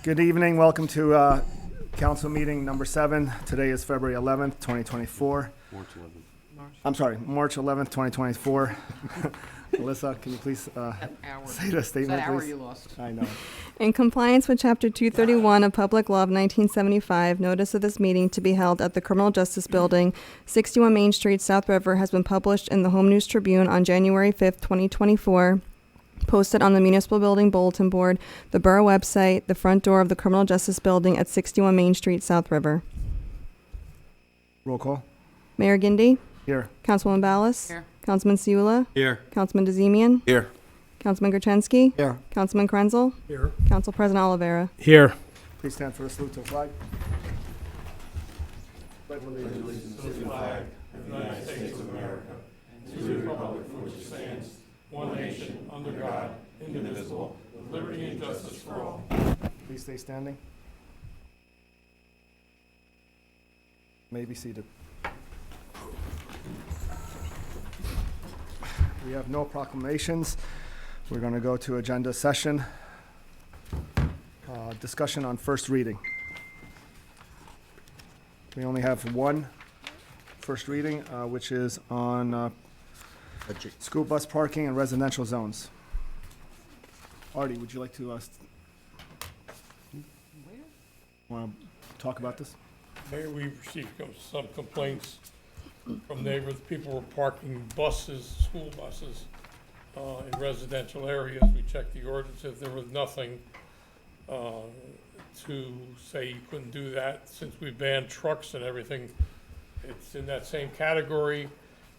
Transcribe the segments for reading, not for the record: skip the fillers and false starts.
Good evening. Welcome to council meeting number 7. Today is February 11th, 2024. I'm sorry, March 11th, 2024. Melissa, can you please say the statement, that hour please? you lost. I know. In compliance with Chapter 231 of Public Law of 1975, notice of this meeting to be held at the Criminal Justice Building, 61 Main Street, South River, has been published in the Home News Tribune on January 5th, 2024, posted on the Municipal Building Bulletin Board, the Borough website, the front door of the Criminal Justice Building at 61 Main Street, South River. Roll call. Mayor Gindi, Here. Councilwoman Ballas, Here. Councilman Siula, Here. Councilman DeZemian, Here. Councilman Gertensky, Here. Councilman Krenzel, Here. Council President Oliveira. Here. Please stand for the salute to the flag. Please stay standing. May be seated. We have no proclamations. We're going to go to agenda session. Discussion on first reading. We only have one first reading, which is on school bus parking and residential zones. Artie, would you like to want to talk about this? Mayor, we received some complaints from neighbors. People were parking buses, school buses, in residential areas. We checked the ordinance. If there was nothing to say you couldn't do that, since we banned trucks and everything, it's in that same category.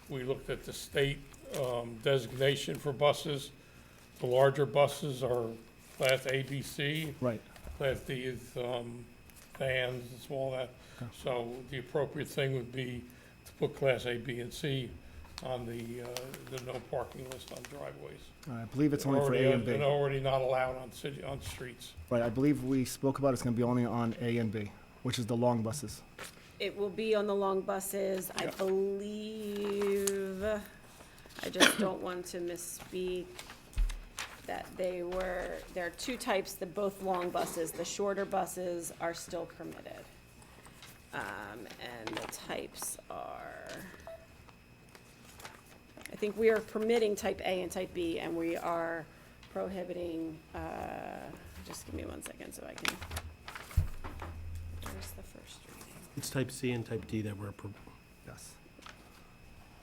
We looked at the state designation for buses. The larger buses are Class A, B, C. Right. Class D is vans and all that. Okay. So the appropriate thing would be to put Class A, B, and C on the no parking list on driveways. I believe it's only for A and B. They're already not allowed on streets. Right, I believe we spoke about it's going to be only on A and B, which is the long buses. It will be on the long buses, I believe, I just don't want to misspeak, that there are two types, both long buses. The shorter buses are still permitted. And the types are, I think we are permitting type A and type B, and we are prohibiting, just give me 1 second so I can, where's the first reading? It's type C and type D that we're, Yes.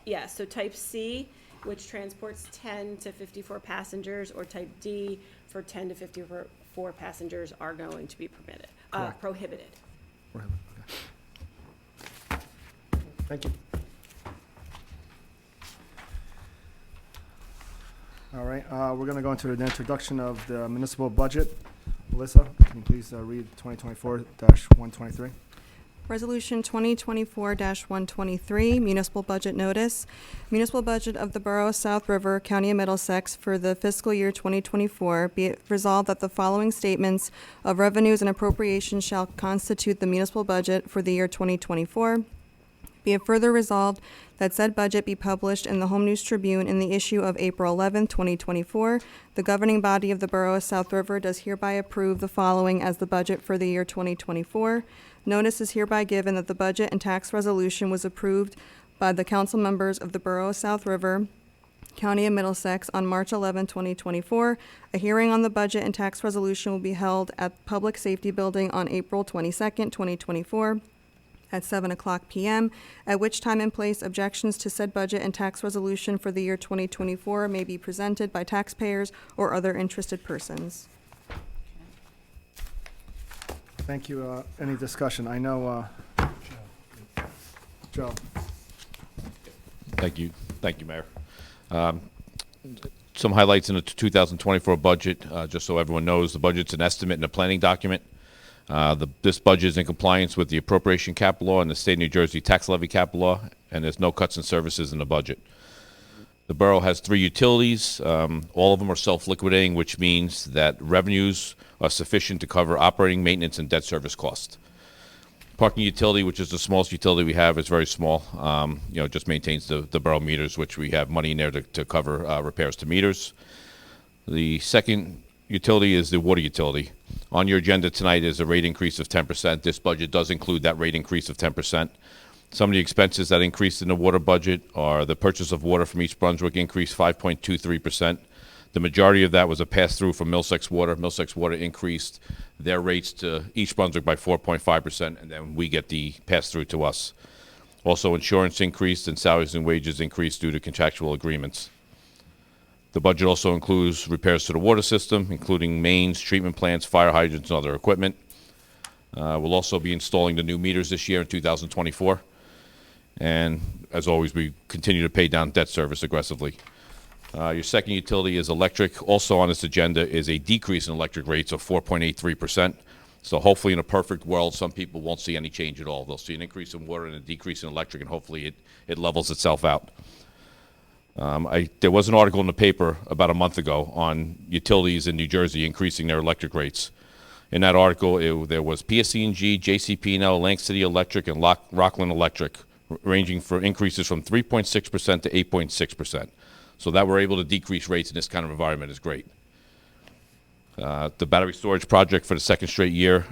Yeah, so type C, which transports 10 to 54 passengers, or type D for 10 to 54 passengers are going to be permitted, Correct. prohibited. Okay. Thank you. All right, we're going to go into the introduction of the municipal budget. Melissa, can you please read 2024-123? Resolution 2024-123, Municipal Budget Notice. Municipal Budget of the Borough of South River, County of Middlesex for the fiscal year 2024. Be it resolved that the following statements of revenues and appropriations shall constitute the municipal budget for the year 2024. Be it further resolved that said budget be published in the Home News Tribune in the issue of April 11, 2024. The governing body of the Borough of South River does hereby approve the following as the budget for the year 2024. Notice is hereby given that the budget and tax resolution was approved by the council members of the Borough of South River, County of Middlesex on March 11, 2024. A hearing on the budget and tax resolution will be held at Public Safety Building on April 22nd, 2024. At 7:00 p.m., at which time and place objections to said budget and tax resolution for the year 2024 may be presented by taxpayers or other interested persons. Thank you. Any discussion? I know, Joe. Thank you, Mayor. Some highlights in the 2024 budget, just so everyone knows, the budget's an estimate and a planning document. This budget is in compliance with the appropriation cap law and the state of New Jersey tax levy cap law, and there's no cuts in services in the budget. The borough has 3 utilities. All of them are self-liquidating, which means that revenues are sufficient to cover operating, maintenance, and debt service costs. Parking utility, which is the smallest utility we have, is very small. Just maintains the borough meters, which we have money in there to cover repairs to meters. The second utility is the water utility. On your agenda tonight is a rate increase of 10%. This budget does include that rate increase of 10%. Some of the expenses that increased in the water budget are the purchase of water from East Brunswick increased 5.23%. The majority of that was a pass-through from Middlesex Water. Middlesex Water increased their rates to East Brunswick by 4.5%, and then we get the pass-through to us. Also, insurance increased and salaries and wages increased due to contractual agreements. The budget also includes repairs to the water system, including mains, treatment plants, fire hydrants, and other equipment. We'll also be installing the new meters this year in 2024. And as always, we continue to pay down debt service aggressively. Your second utility is electric. Also on this agenda is a decrease in electric rates of 4.83%. So hopefully in a perfect world, some people won't see any change at all. They'll see an increase in water and a decrease in electric, and hopefully it levels itself out. There was an article in the paper about a month ago on utilities in New Jersey increasing their electric rates. In that article, there was PSE&G, JCP&L, Atlantic City Electric, and Rockland Electric, ranging for increases from 3.6% to 8.6%. So that we're able to decrease rates in this kind of environment is great. The battery storage project for the second straight year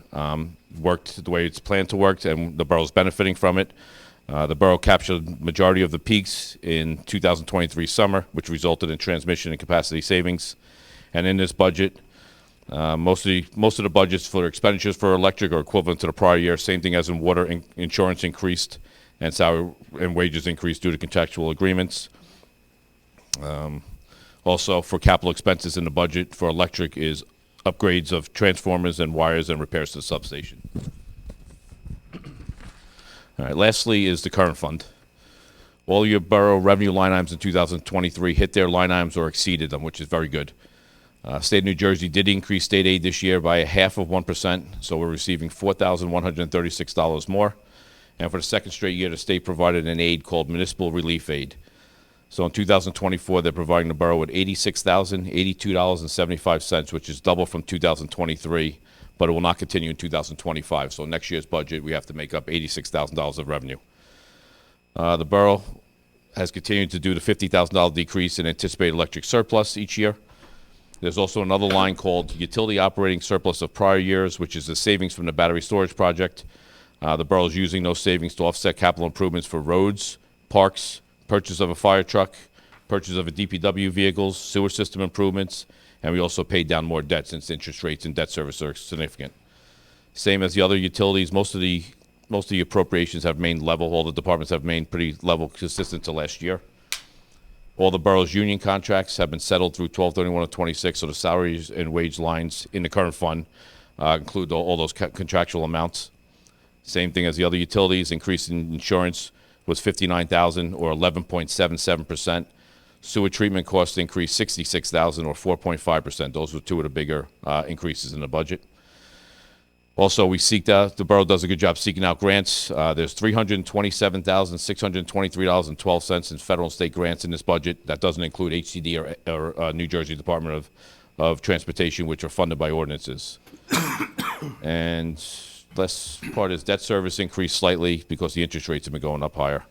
worked the way it's planned to work, and the borough's benefiting from it. The borough captured the majority of the peaks in 2023 summer, which resulted in transmission and capacity savings. And in this budget, most of the budgets for expenditures for electric are equivalent to the prior year. Same thing as in water. Insurance increased, and salary and wages increased due to contractual agreements. Also, for capital expenses in the budget for electric is upgrades of transformers and wires and repairs to the substation. All right, lastly is the current fund. All your borough revenue line items in 2023 hit their line items or exceeded them, which is very good. State of New Jersey did increase state aid this year by 0.5%, so we're receiving $4,136 more. And for the second straight year, the state provided an aid called Municipal Relief Aid. So in 2024, they're providing the borough with $86,082.75, which is double from 2023, but it will not continue in 2025. So next year's budget, we have to make up $86,000 of revenue. The borough has continued to do the $50,000 decrease in anticipated electric surplus each year. There's also another line called Utility Operating Surplus of Prior Years, which is the savings from the battery storage project. The borough is using those savings to offset capital improvements for roads, parks, purchase of a fire truck, purchase of a DPW vehicles, sewer system improvements, and we also paid down more debt since interest rates and debt service are significant. Same as the other utilities, most of the appropriations have remained level. All the departments have remained pretty level, consistent to last year. All the borough's union contracts have been settled through 12/31/26, so the salaries and wage lines in the current fund include all those contractual amounts. Same thing as the other utilities. Increase in insurance was $59,000 or 11.77%. Sewer treatment costs increased $66,000 or 4.5%. Those were two of the bigger increases in the budget. Also, the borough does a good job seeking out grants. There's $327,623.12 in federal and state grants in this budget. That doesn't include HCD or New Jersey Department of Transportation, which are funded by ordinances. And less part is debt service increased slightly because the interest rates have been going up higher.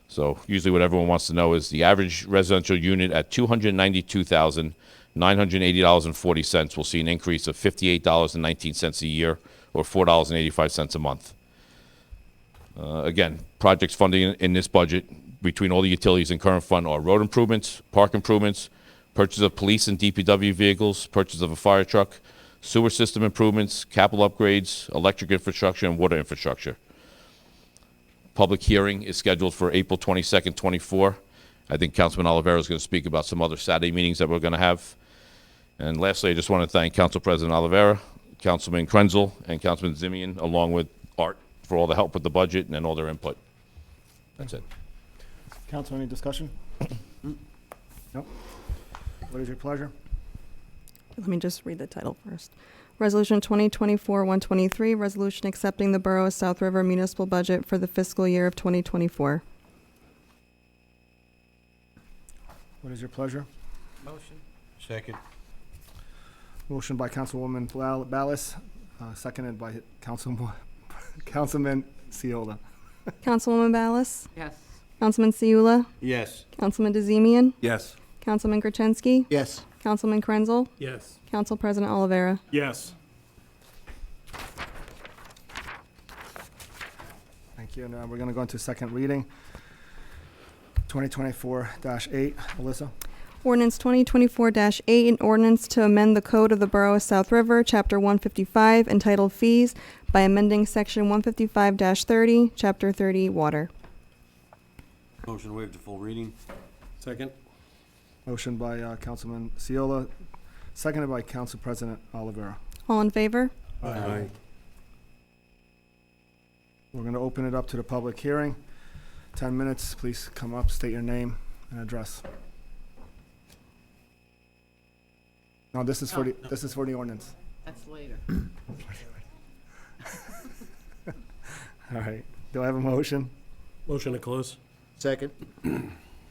So usually what everyone wants to know is the average residential unit at $292,980.40 will see an increase of $58.19 a year or $4.85 a month. Again, projects funding in this budget between all the utilities and current fund are road improvements, park improvements, purchase of police and DPW vehicles, purchase of a fire truck, sewer system improvements, capital upgrades, electric infrastructure, and water infrastructure. Public hearing is scheduled for April 22nd, 24. I think Councilman Olivera is going to speak about some other Saturday meetings that we're going to have. And lastly, I just want to thank Council President Olivera, Councilman Krenzel, and Councilman Zimian, along with Art, for all the help with the budget and all their input. That's it. Council, any discussion? No? What is your pleasure? Let me just read the title first. Resolution 2024-123, resolution accepting the Borough of South River municipal budget for the fiscal year of 2024. What is your pleasure? Motion. Second. Motion by Councilwoman Ballas, seconded by Councilman Seola. Councilwoman Ballas? Yes. Councilman Seula? Yes. Councilman DeZemian? Yes. Councilman Gertenski? Yes. Councilman Krenzel, Yes. Council President Olivera. Yes. Thank you. And we're going to go into second reading. 2024-8. Alyssa? Ordinance 2024-8, an ordinance to amend the Code of the Borough of South River, Chapter 155, entitled Fees, by amending Section 155-30, Chapter 30, Water. Motion to waive the full reading. Second. Motion by Councilman Seola, seconded by Council President Olivera. All in favor? Aye. We're going to open it up to the public hearing. 10 minutes. Please come up, state your name and address. No, this is for the ordinance. That's later. All right. Do I have a motion? Motion to close. Second.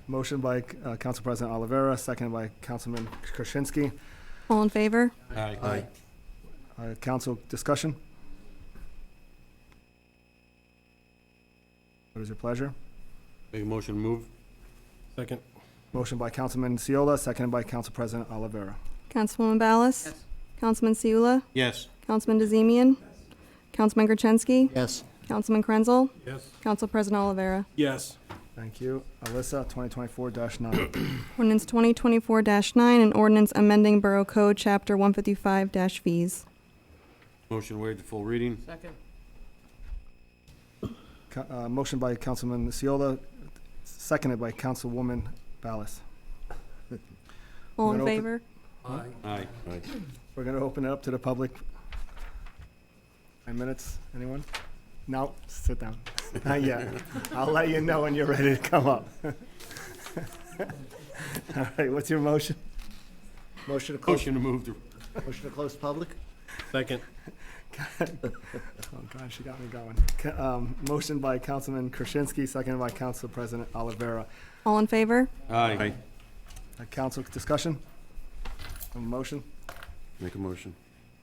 Motion by Council President Olivera, seconded by Councilman Krasinski. All in favor? Aye. Council discussion? What is your pleasure? Make a motion to move. Second. Motion by Councilman Seola, seconded by Council President Olivera. Councilwoman Ballas? Yes. Councilman Siula, Yes. Councilman DeZemian? Councilman Gertenski? Yes. Councilman Krenzel? Yes. Council President Olivera. Yes. Thank you. Alyssa, 2024-9. Ordinance 2024-9, an ordinance amending Borough Code, Chapter 155-Fees. Motion to waive the full reading. Second. Motion by Councilman Seola, seconded by Councilwoman Ballas. All in Gonna open- favor? Aye. We're going to open it up to the public. 9 minutes. Anyone? No, sit down. Not yet. I'll let you know when you're ready to come up. All right, what's your motion? Motion to close. Motion to move the. Motion to close public. Second. Oh, gosh, you got me going. Motion by Councilman Krasinski, seconded by Council President Olivera. All in favor? Aye. Council discussion? A motion? Make a motion.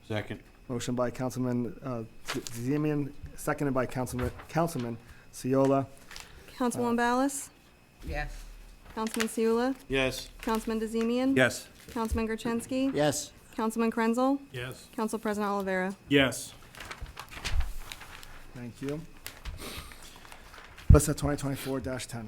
Second. Motion by Councilman DeZemian, seconded by Councilman Seola. Councilwoman Ballas? Yes. Councilman Siula, Yes. Councilman DeZemian? Yes. Councilman Gertenski? Yes. Councilman Krenzel? Yes. Council President Olivera. Yes. Thank you. Alyssa, 2024-10.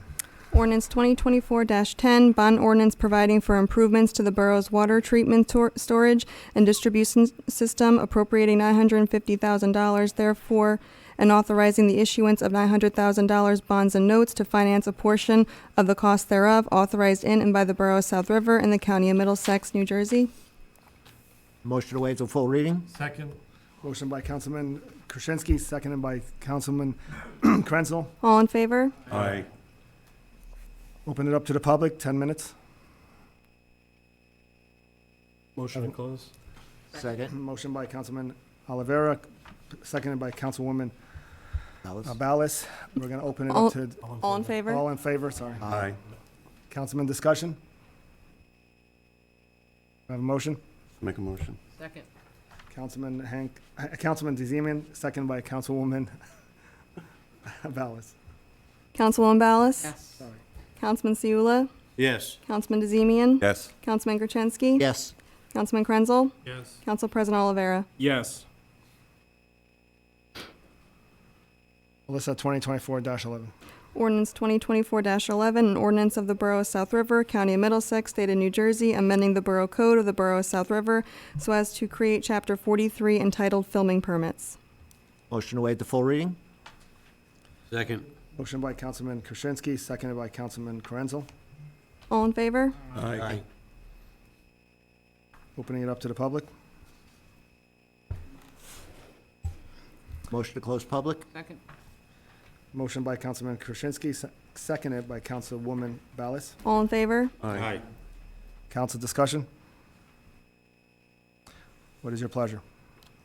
Ordinance 2024-10, bond ordinance providing for improvements to the borough's water treatment storage and distribution system, appropriating $950,000, therefore, and authorizing the issuance of $900,000 bonds and notes to finance a portion of the cost thereof, authorized in and by the Borough of South River and the County of Middlesex, New Jersey. Motion to waive the full reading. Second. Motion by Councilman Krasinski, seconded by Councilman Krenzel. All in favor? Aye. Open it up to the public, 10 minutes. Motion to close. Second. Motion by Councilman Olivera, seconded by Councilwoman Alice. Ballas. We're going to open it All- up to All in favor? all in favor, sorry. Aye. Councilman discussion? Have a motion? Make a motion. Second. Councilman DeZemian, seconded by Councilwoman Ballas. Councilwoman Ballas? Yes. Sorry. Councilman Siula, Yes. Councilman DeZemian? Yes. Councilman Gertenski? Yes. Councilman Krenzel? Yes. Council President Olivera. Yes. Alyssa, 2024-11. Ordinance 2024-11, an ordinance of the Borough of South River, County of Middlesex, State of New Jersey, amending the Borough Code of the Borough of South River so as to create Chapter 43 entitled Filming Permits. Motion to waive the full reading. Second. Motion by Councilman Krasinski, seconded by Councilman Krenzel. All in favor? Aye. Opening it up to the public. Motion to close public. Second. Motion by Councilman Krasinski, seconded by Councilwoman Ballas. All in favor? Aye. Council discussion? What is your pleasure?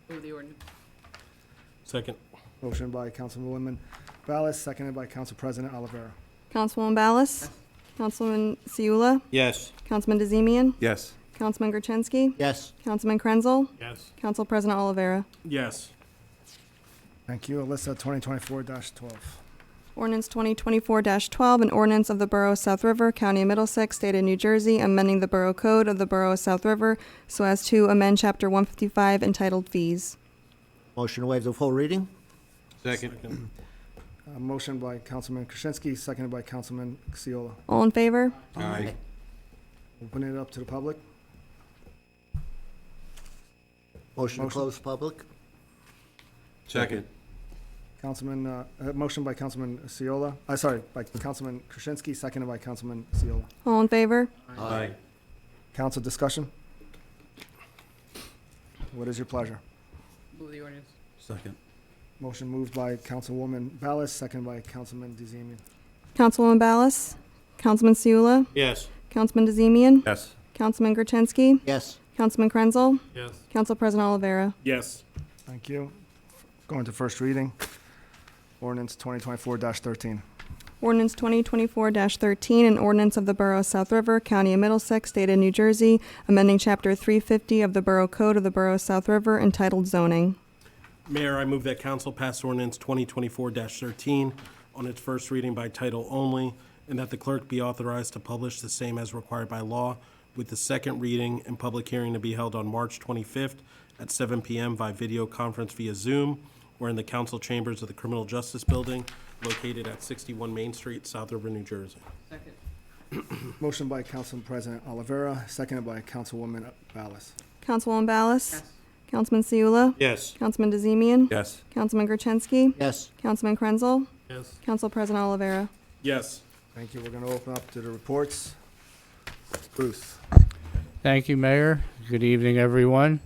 Move the ordinance. Second. Motion by Councilwoman Ballas, seconded by Council President Olivera. Councilwoman Ballas? Councilman Siula, Yes. Councilman DeZemian? Yes. Councilman Gertenski? Yes. Councilman Krenzel? Yes. Council President Olivera. Yes. Thank you. Alyssa, 2024-12. Ordinance 2024-12, an ordinance of the Borough of South River, County of Middlesex, State of New Jersey, amending the Borough Code of the Borough of South River so as to amend Chapter 155 entitled Fees. Motion to waive the full reading? Second. Motion by Councilman Krasinski, seconded by Councilman Seola. All in favor? Aye. Open it up to the public. Motion to Motion. close public? Second. Motion by Councilman Seola, by Councilman Krasinski, seconded by Councilman Seola. All in favor? Aye. Council discussion? What is your pleasure? Move the ordinance. Second. Motion moved by Councilwoman Ballas, seconded by Councilman DeZemian. Councilwoman Ballas? Councilman Seula? Yes. Councilman DeZemian? Yes. Councilman Gertenski? Yes. Councilman Krenzel? Yes. Council President Olivera? Yes. Thank you. Going to first reading. Ordinance 2024-13. Ordinance 2024-13, an ordinance of the Borough of South River, County of Middlesex, State of New Jersey, amending Chapter 350 of the Borough Code of the Borough of South River entitled Zoning. Mayor, I move that council pass ordinance 2024-13 on its first reading by title only, and that the clerk be authorized to publish the same as required by law, with the second reading and public hearing to be held on March 25th at 7 p.m. by video conference via Zoom, or in the council chambers of the Criminal Justice Building, located at 61 Main Street, South River, New Jersey. Second. Motion by Council President Olivera, seconded by Councilwoman Ballas. Councilwoman Ballas? Yes. Councilman Seula? Yes. Councilman DeZemian? Yes. Councilman Gertenski? Yes. Councilman Krenzel? Yes. Council President Olivera? Yes. Thank you. We're going to open up to the reports. Bruce. Thank you, Mayor. Good evening, everyone.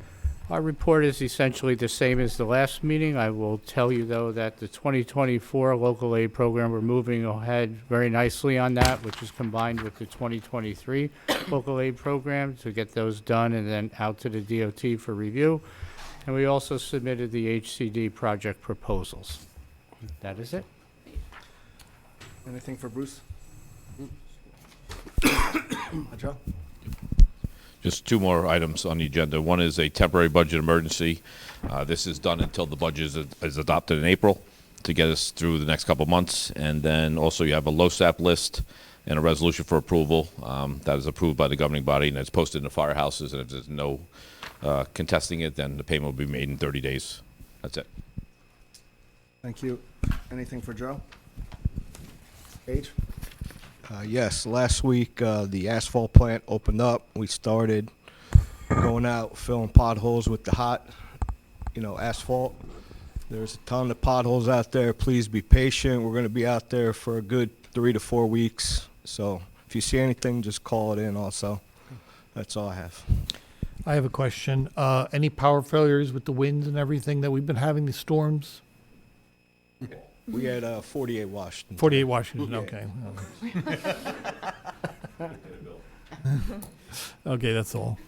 Our report is essentially the same as the last meeting. I will tell you, though, that the 2024 local aid program, we're moving ahead very nicely on that, which is combined with the 2023 local aid program to get those done and then out to the DOT for review. And we also submitted the HCD project proposals. That is it. Anything for Bruce? Joe? Just two more items on the agenda. One is a temporary budget emergency. This is done until the budget is adopted in April to get us through the next couple of months. And then also you have a LoSAP list and a resolution for approval that is approved by the governing body, and it's posted in the firehouses. And if there's no contesting it, then the payment will be made in 30 days. That's it. Thank you. Anything for Joe? Paige? Yes, last week the asphalt plant opened up. We started going out filling potholes with the hot, asphalt. There's a ton of potholes out there. Please be patient. We're going to be out there for a good 3 to 4 weeks. So if you see anything, just call it in also. That's all I have. I have a question. Any power failures with the winds and everything that we've been having, the storms? We had 48 Washington. 48 Washington, Yeah. okay. Okay, that's all.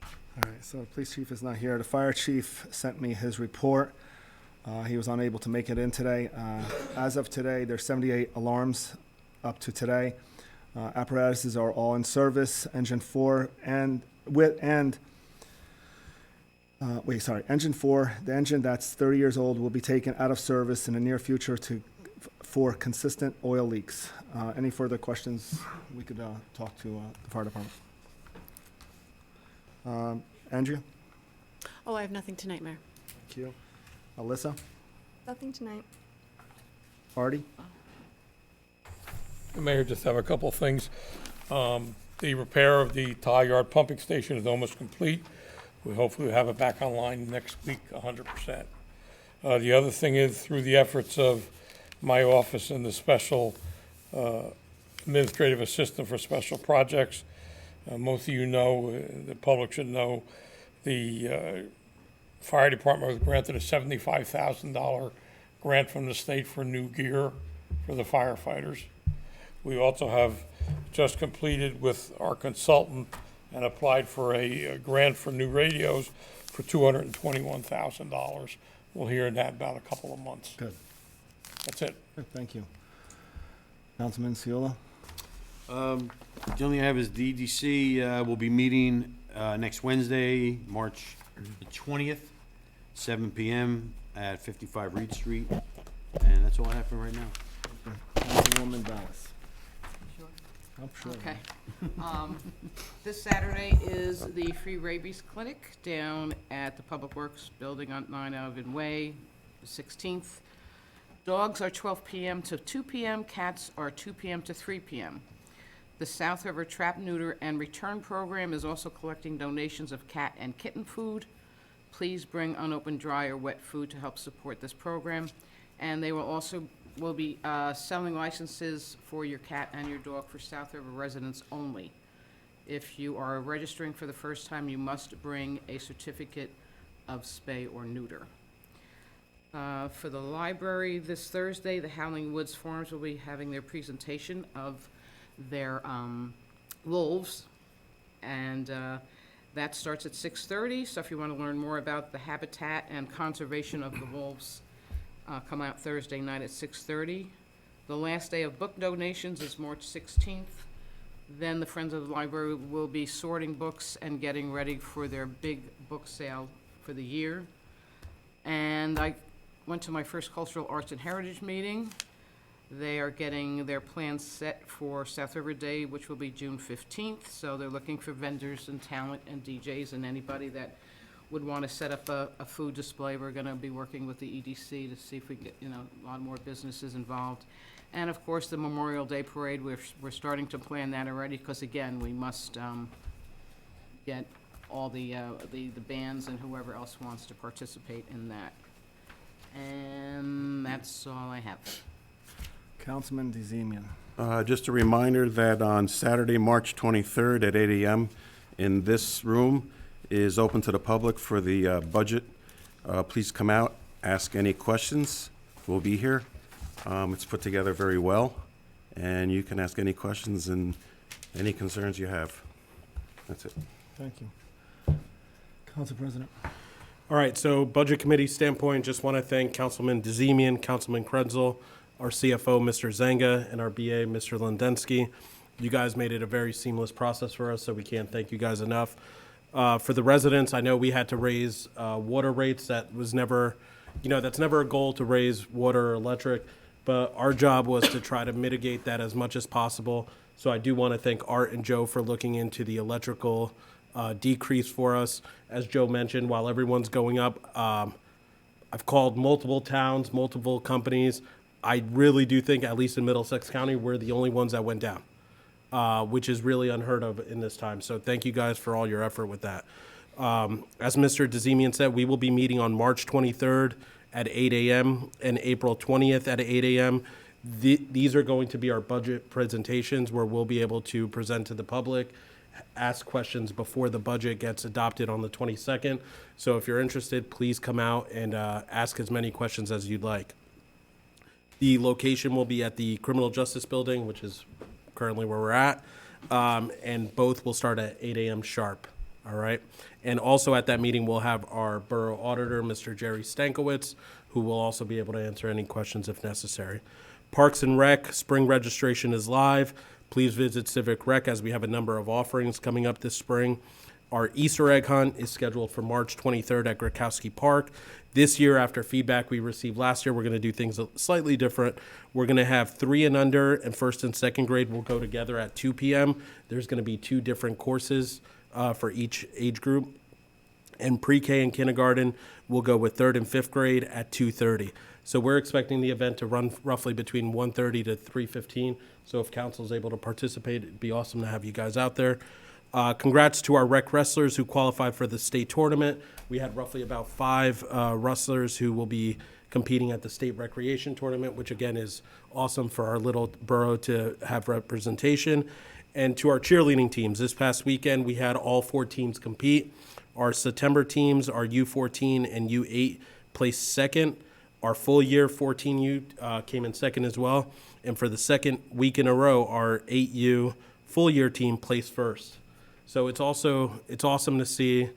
All right, so the police chief is not here. The fire chief sent me his report. He was unable to make it in today. As of today, there's 78 alarms up to today. Apparatuses are all in service. Engine 4, the engine that's 30 years old will be taken out of service in the near future for consistent oil leaks. Any further questions? We could talk to the fire department. Andrea? Oh, I have nothing tonight, Mayor. Thank you. Alyssa? Nothing tonight. Artie? The Mayor, just have a couple of things. The repair of the tile yard pumping station is almost complete. We hopefully have it back online next week, 100%. The other thing is, through the efforts of my office and the special administrative assistant for special projects, most of you know, the public should know, the fire department was granted a $75,000 grant from the state for new gear for the firefighters. We also have just completed with our consultant and applied for a grant for new radios for $221,000. We'll hear that in about a couple of months. Good. That's it. Good, thank you. Councilman Seola? The only thing I have is DDC will be meeting next Wednesday, March the 20th, 7 p.m. at 55 Reed Street. And that's all I have for right now. Councilwoman Ballas. Sure. I'm sure. Okay. This Saturday is the free rabies clinic down at the Public Works Building on 9 Alvin Way, the 16th. Dogs are 12 p.m. to 2 p.m., cats are 2 p.m. to 3 p.m. The South River Trap, Neuter, and Return Program is also collecting donations of cat and kitten food. Please bring unopened dry or wet food to help support this program. And they will be selling licenses for your cat and your dog for South River residents only. If you are registering for the first time, you must bring a certificate of spay or neuter. For the library this Thursday, the Howling Woods Farms will be having their presentation of their wolves, and that starts at 6:30. So if you want to learn more about the habitat and conservation of the wolves, come out Thursday night at 6:30. The last day of book donations is March 16th. Then the Friends of the Library will be sorting books and getting ready for their big book sale for the year. And I went to my first Cultural Arts and Heritage meeting. They are getting their plans set for South River Day, which will be June 15th. So they're looking for vendors and talent and DJs and anybody that would want to set up a food display. We're going to be working with the EDC to see if we get, a lot more businesses involved. And of course, the Memorial Day Parade, we're starting to plan that already, because again, we must get all the bands and whoever else wants to participate in that. And that's all I have. Councilman DeZemian. Just a reminder that on Saturday, March 23rd at 8 a.m. in this room is open to the public for the budget. Please come out, ask any questions. We'll be here. It's put together very well, and you can ask any questions and any concerns you have. That's it. Thank you. Council President. All right, so Budget Committee standpoint, just want to thank Councilman DeZemian, Councilman Krenzel, our CFO, Mr. Zenga, and our BA, Mr. Lundensky. You guys made it a very seamless process for us, so we can't thank you guys enough. For the residents, I know we had to raise water rates. That was never, that's never a goal to raise water or electric, but our job was to try to mitigate that as much as possible. So I do want to thank Art and Joe for looking into the electrical decrease for us. As Joe mentioned, while everyone's going up, I've called multiple towns, multiple companies. I really do think, at least in Middlesex County, we're the only ones that went down, which is really unheard of in this time. So thank you guys for all your effort with that. As Mr. DeZemian said, we will be meeting on March 23rd at 8 a.m. and April 20th at 8 a.m. These are going to be our budget presentations where we'll be able to present to the public, ask questions before the budget gets adopted on the 22nd. So if you're interested, please come out and ask as many questions as you'd like. The location will be at the Criminal Justice Building, which is currently where we're at, and both will start at 8 a.m. sharp, all right? And also at that meeting, we'll have our Borough Auditor, Mr. Jerry Stankiewicz, who will also be able to answer any questions if necessary. Parks and Rec, spring registration is live. Please visit Civic Rec as we have a number of offerings coming up this spring. Our Easter egg hunt is scheduled for March 23rd at Grakowski Park. This year, after feedback we received last year, we're going to do things slightly different. We're going to have 3 and under, and first and second grade will go together at 2 p.m. There's going to be 2 different courses for each age group. And pre-K and kindergarten will go with 3rd and 5th grade at 2:30. So we're expecting the event to run roughly between 1:30 to 3:15. So if council is able to participate, it'd be awesome to have you guys out there. Congrats to our rec wrestlers who qualified for the state tournament. We had roughly about 5 wrestlers who will be competing at the state recreation tournament, which again is awesome for our little borough to have representation. And to our cheerleading teams, this past weekend we had all 4 teams compete. Our September teams, our U14 and U8 placed second. Our full year 14U came in second as well. And for the second week in a row, our 8U full year team placed first. So it's awesome to see,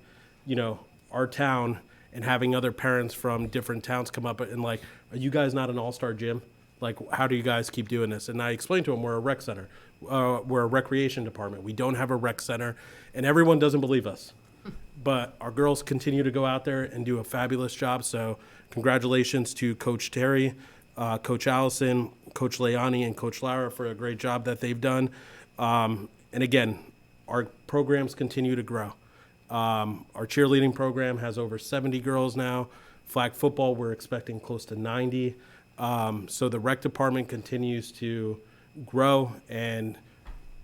our town and having other parents from different towns come up and like, are you guys not an all-star gym? Like, how do you guys keep doing this? And I explained to them, we're a rec center. We're a recreation department. We don't have a rec center. And everyone doesn't believe us. But our girls continue to go out there and do a fabulous job. So congratulations to Coach Terry, Coach Allison, Coach Leani and Coach Lara for a great job that they've done. And again, our programs continue to grow. Our cheerleading program has over 70 girls now. Flag football, we're expecting close to 90. So the rec department continues to grow. And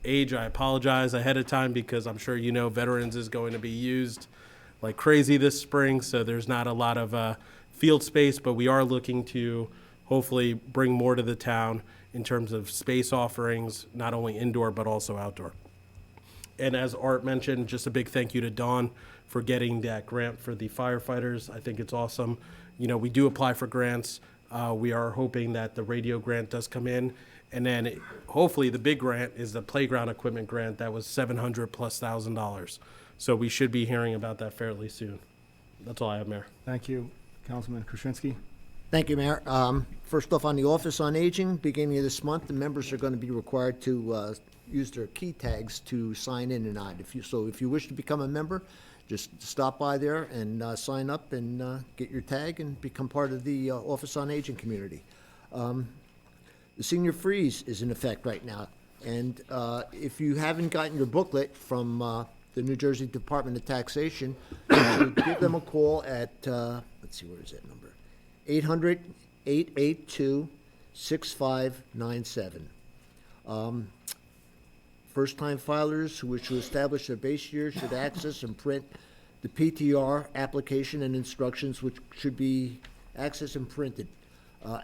Age, I apologize ahead of time because I'm sure you know veterans is going to be used like crazy this spring. So there's not a lot of field space, but we are looking to hopefully bring more to the town in terms of space offerings, not only indoor but also outdoor. And as Art mentioned, just a big thank you to Dawn for getting that grant for the firefighters. I think it's awesome. You know, we do apply for grants. We are hoping that the radio grant does come in. And then hopefully the big grant is the playground equipment grant that was $700,000+. So we should be hearing about that fairly soon. That's all I have, Mayor. Thank you, Councilman Krasinski. Thank you, Mayor. First off, on the Office on Aging, beginning of this month, the members are going to be required to use their key tags to sign in and out. If you wish to become a member, just stop by there and sign up and get your tag and become part of the Office on Aging community. The senior freeze is in effect right now, and if you haven't gotten your booklet from the New Jersey Department of Taxation, you should give them a call at, let's see, where is that number? 800-882-6597. First-time filers who wish to establish their base year should access and print the PTR application and instructions, which should be accessed and printed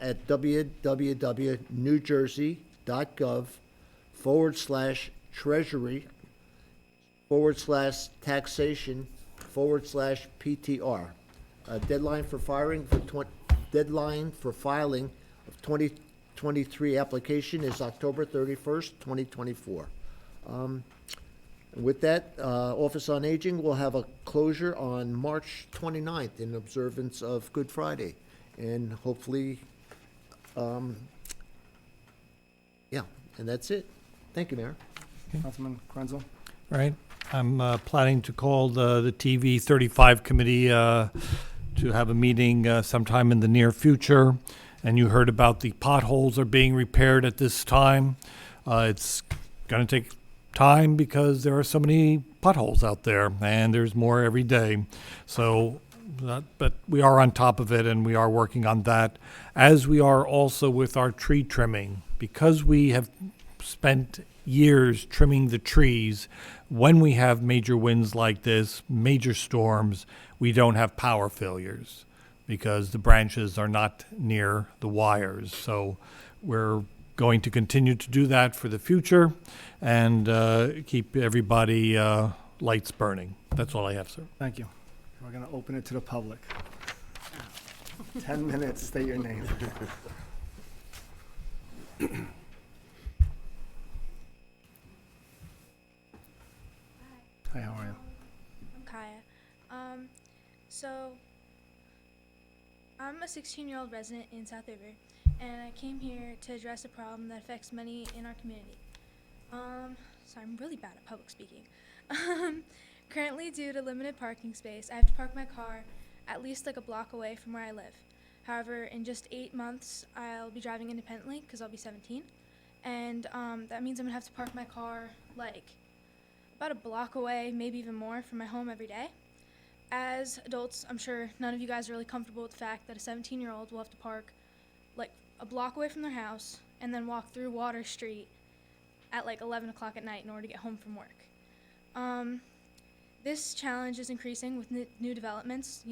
at www.newjersey.gov/treasury/taxation/PTR. Deadline for filing of 2023 application is October 31st, 2024. With that, Office on Aging will have a closure on March 29th in observance of Good Friday. And hopefully, yeah, and that's it. Thank you, Mayor. Councilman Krenzel. Right. I'm planning to call the TV 35 committee to have a meeting sometime in the near future. And you heard about the potholes are being repaired at this time. It's going to take time because there are so many potholes out there, and there's more every day. So, but we are on top of it, and we are working on that, as we are also with our tree trimming. Because we have spent years trimming the trees, when we have major winds like this, major storms, we don't have power failures because the branches are not near the wires. So we're going to continue to do that for the future and keep everybody lights burning. That's all I have, sir. Thank you. We're going to open it to the public. 10 minutes, state your name. Hi, how are you? I'm Kaya. So, I'm a 16-year-old resident in South River, and I came here to address a problem that affects many in our community. So I'm really bad at public speaking. Currently, due to limited parking space, I have to park my car at least like a block away from where I live. However, in just 8 months, I'll be driving independently because I'll be 17. And that means I'm going to have to park my car like about a block away, maybe even more, from my home every day. As adults, I'm sure none of you guys are really comfortable with the fact that a 17-year-old will have to park like a block away from their house and then walk through Water Street at like 11 o'clock at night in order to get home from work. This challenge is increasing with new developments,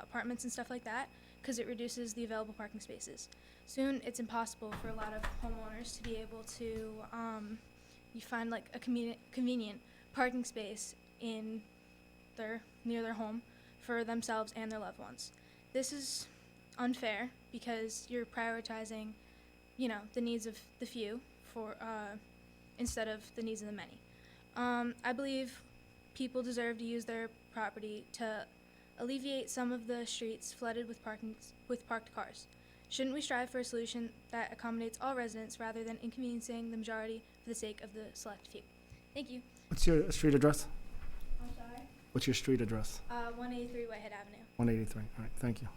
apartments and stuff like that, because it reduces the available parking spaces. Soon, it's impossible for a lot of homeowners to be able to find like a convenient parking space near their home for themselves and their loved ones. This is unfair because you're prioritizing, the needs of the few instead of the needs of the many. I believe people deserve to use their property to alleviate some of the streets flooded with parked cars. Shouldn't we strive for a solution that accommodates all residents rather than inconveniencing the majority for the sake of the select few? Thank you. What's your street address? I'm sorry? What's your street address? 183 Whitehead Avenue. 183. All right, thank you.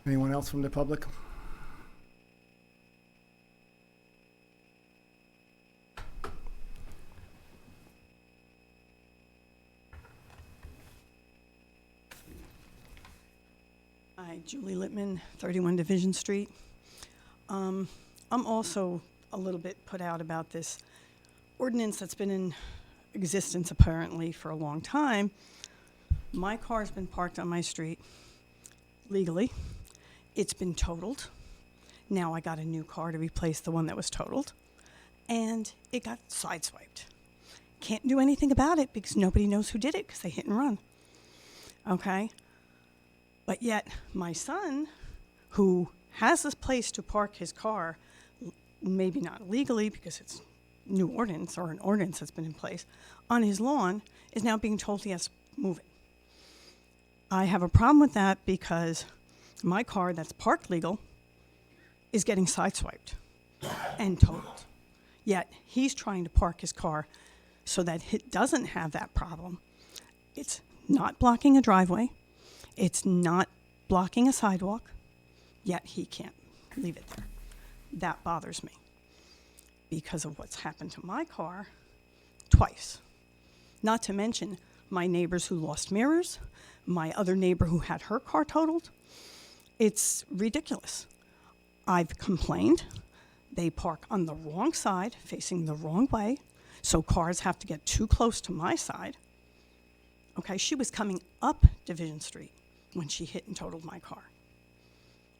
Anyone else from the public? Hi, Julie Littman, 31 Division Street. I'm also a little bit put out about this ordinance that's been in existence apparently for a long time. My car's been parked on my street legally. It's been totaled. Now I got a new car to replace the one that was totaled, and it got sideswiped. Can't do anything about it because nobody knows who did it because they hit and run. Okay? But yet, my son, who has this place to park his car, maybe not legally because it's new ordinance or an ordinance that's been in place, on his lawn, is now being told he has to move it. I have a problem with that because my car that's parked legal is getting sideswiped and totaled. Yet, he's trying to park his car so that it doesn't have that problem. It's not blocking a driveway. It's not blocking a sidewalk, yet he can't leave it there. That bothers me because of what's happened to my car twice. Not to mention my neighbors who lost mirrors, my other neighbor who had her car totaled. It's ridiculous. I've complained. They park on the wrong side, facing the wrong way, so cars have to get too close to my side. Okay, she was coming up Division Street when she hit and totaled my car.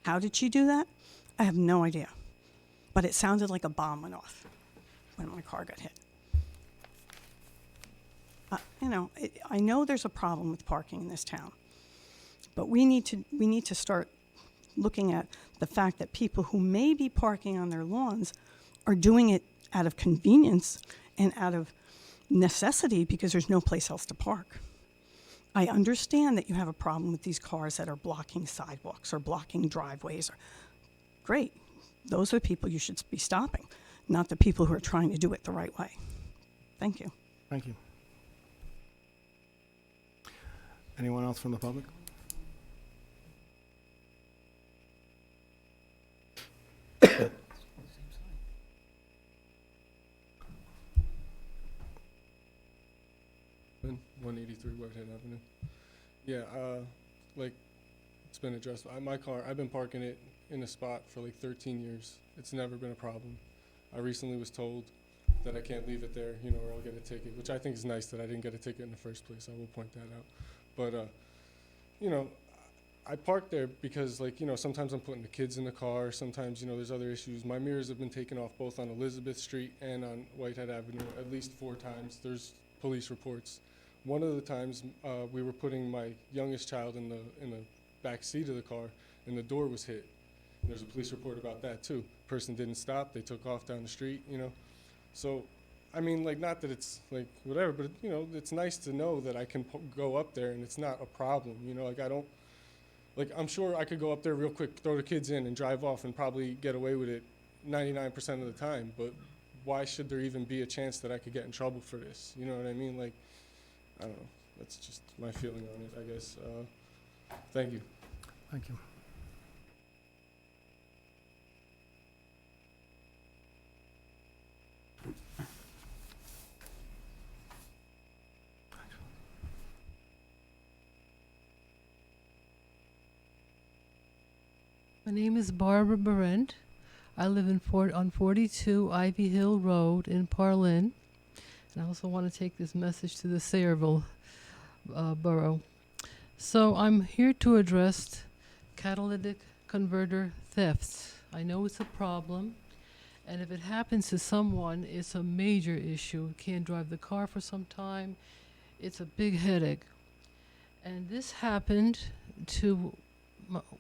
How did she do that? I have no idea. But it sounded like a bomb went off when my car got hit. I know there's a problem with parking in this town, but we need to start looking at the fact that people who may be parking on their lawns are doing it out of convenience and out of necessity because there's no place else to park. I understand that you have a problem with these cars that are blocking sidewalks or blocking driveways. Great. Those are the people you should be stopping, not the people who are trying to do it the right way. Thank you. Thank you. Anyone else from the public? Been 183 Whitehead Avenue. Yeah, like it's been addressed. My car, I've been parking it in a spot for like 13 years. It's never been a problem. I recently was told that I can't leave it there, or I'll get a ticket, which I think is nice that I didn't get a ticket in the first place. I will point that out. But, I park there because, sometimes I'm putting the kids in the car. Sometimes, there's other issues. My mirrors have been taken off both on Elizabeth Street and on Whitehead Avenue at least 4 times. There's police reports. One of the times we were putting my youngest child in the back seat of the car, and the door was hit. And there's a police report about that too. Person didn't stop. They took off down the street. So, not that it's whatever, but it's nice to know that I can go up there and it's not a problem. I'm sure I could go up there real quick, throw the kids in, and drive off and probably get away with it 99% of the time. But why should there even be a chance that I could get in trouble for this? You know what I mean? I don't know. That's just my feeling on it, I guess. Thank you. Thank you. My name is Barbara Berendt. I live on 42 Ivy Hill Road in Parlin. And I also want to take this message to the Sayreville borough. So I'm here to address catalytic converter thefts. I know it's a problem, and if it happens to someone, it's a major issue. Can't drive the car for some time. It's a big headache. And this happened to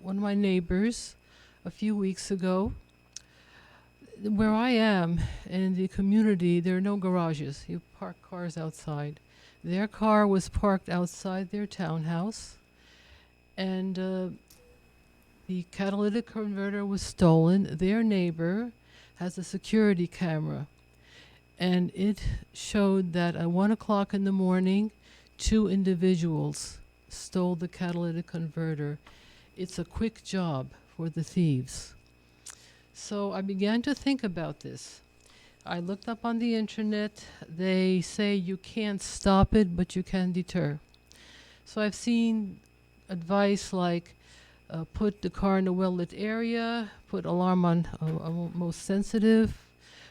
one of my neighbors a few weeks ago. Where I am in the community, there are no garages. You park cars outside. Their car was parked outside their townhouse, and the catalytic converter was stolen. Their neighbor has a security camera, and it showed that at 1 o'clock in the morning, 2 individuals stole the catalytic converter. it's a quick job for the thieves. So I began to think about this. I looked up on the internet. They say you can't stop it, but you can deter. So I've seen advice like put the car in a well-lit area, put alarm on most sensitive.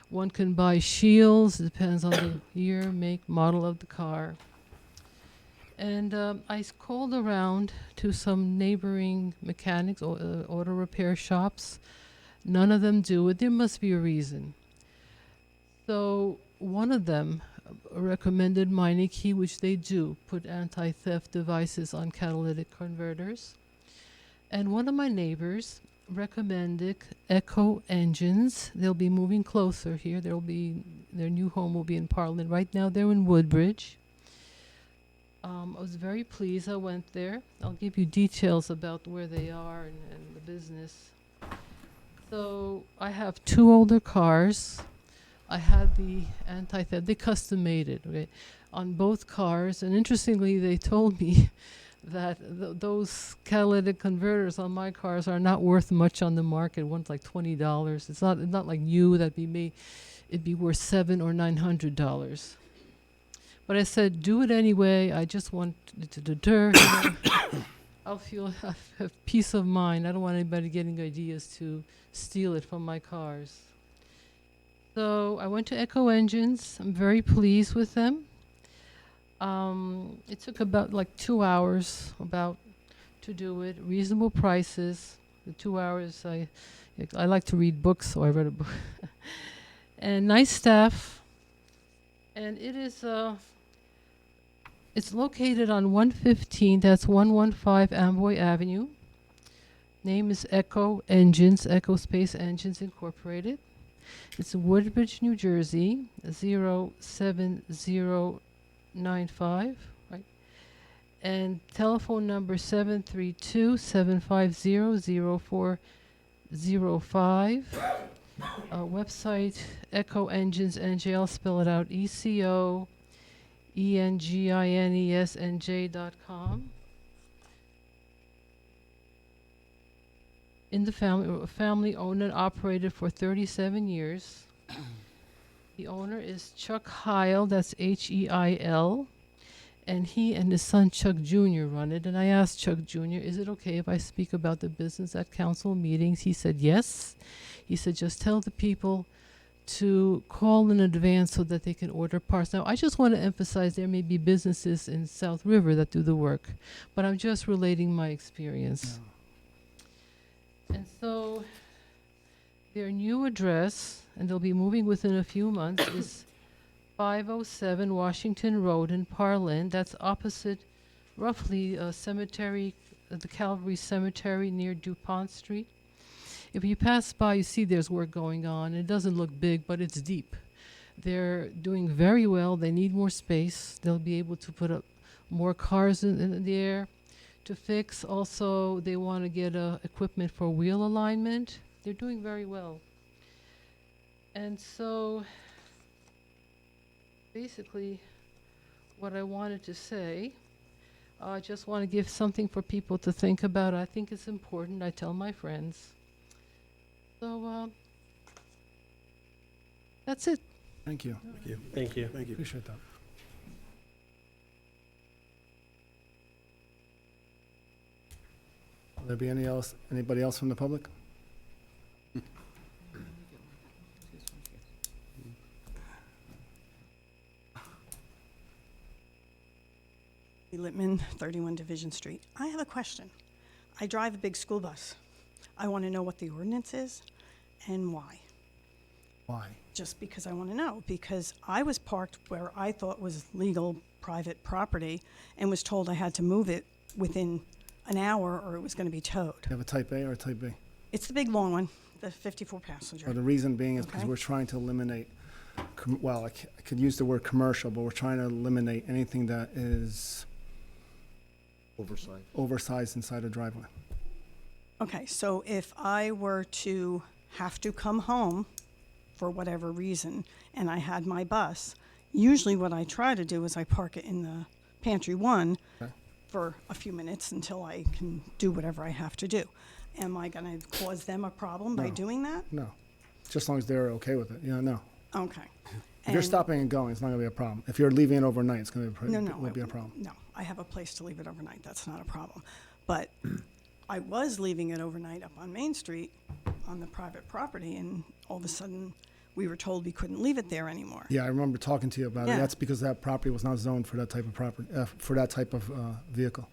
One can buy shields, depends on the year, make, model of the car. And I called around to some neighboring mechanics or auto repair shops. None of them do it. There must be a reason. So one of them recommended Meineke, which they do, put anti-theft devices on catalytic converters. And one of my neighbors recommended Echo Engines. They'll be moving closer here. Their new home will be in Parliament. Right now they're in Woodbridge. I was very pleased. I went there. I'll give you details about where they are and the business. So I have 2 older cars. I had the anti-theft. They custom made it, okay, on both cars. And interestingly, they told me that those catalytic converters on my cars are not worth much on the market. One's like $20. It's not like new that'd be it'd be worth $700 or $900. But I said, do it anyway. I just want it to deter. I'll have peace of mind. I don't want anybody getting ideas to steal it from my cars. So I went to Echo Engines. I'm very pleased with them. It took about like 2 hours to do it. Reasonable prices. The 2 hours, I like to read books, so I read a book. And nice staff. And it is it's located on 115. That's 115 Amboy Avenue. Name is Echo Engines, Echo Space Engines Incorporated. It's Woodbridge, New Jersey, 07095, right? And telephone number 732-750-0405. Website, Echo Engines NJ, I'll spell it out, ECOENGINESNJ.com. In the family owned and operated for 37 years. The owner is Chuck Heil, that's Heil, and he and his son Chuck Jr. run it. And I asked Chuck Jr., is it okay if I speak about the business at council meetings? He said yes. He said, just tell the people to call in advance so that they can order parts. Now, I just want to emphasize there may be businesses in South River that do the work, but I'm just relating my experience. Yeah. And so their new address, and they'll be moving within a few months, is 507 Washington Road in Parlin. That's opposite, roughly, cemetery, the Calvary Cemetery near DuPont Street. If you pass by, you see there's work going on. It doesn't look big, but it's deep. They're doing very well. They need more space. They'll be able to put up more cars in the air to fix. Also, they want to get equipment for wheel alignment. They're doing very well. And so, basically, what I wanted to say, I just want to give something for people to think about. I think it's important. I tell my friends. So, that's it. Thank you. Thank you. Thank you. Thank you. Appreciate that. Will there be anybody else from the public? Littman, 31 Division Street. I have a question. I drive a big school bus. I want to know what the ordinance is and why. Why? Just because I want to know. Because I was parked where I thought was legal private property and was told I had to move it within an hour or it was going to be towed. Do you have a type A or a type B? It's the big long one, the 54 passenger. Well, the reason being is because we're trying to eliminate, I could use the word commercial, but we're trying to eliminate anything that is oversized inside a driveway. Okay, so if I were to have to come home for whatever reason and I had my bus, usually what I try to do is I park it in the pantry one for a few minutes until I can do whatever I have to do. Am I gonna cause them a problem by No. doing that? No, just as long as they're okay with it, no. Okay. If you're And- stopping and going, it's not gonna be a problem. If you're leaving it overnight, it's gonna be, No, will be a problem. No, I have a place to leave it overnight, that's not a problem. But I was leaving it overnight up on Main Street on the private property, and all of a sudden, we were told we couldn't leave it there anymore. Yeah, I remember talking to you about it. Yeah. That's because that property was not zoned for that type of property, for that type of vehicle.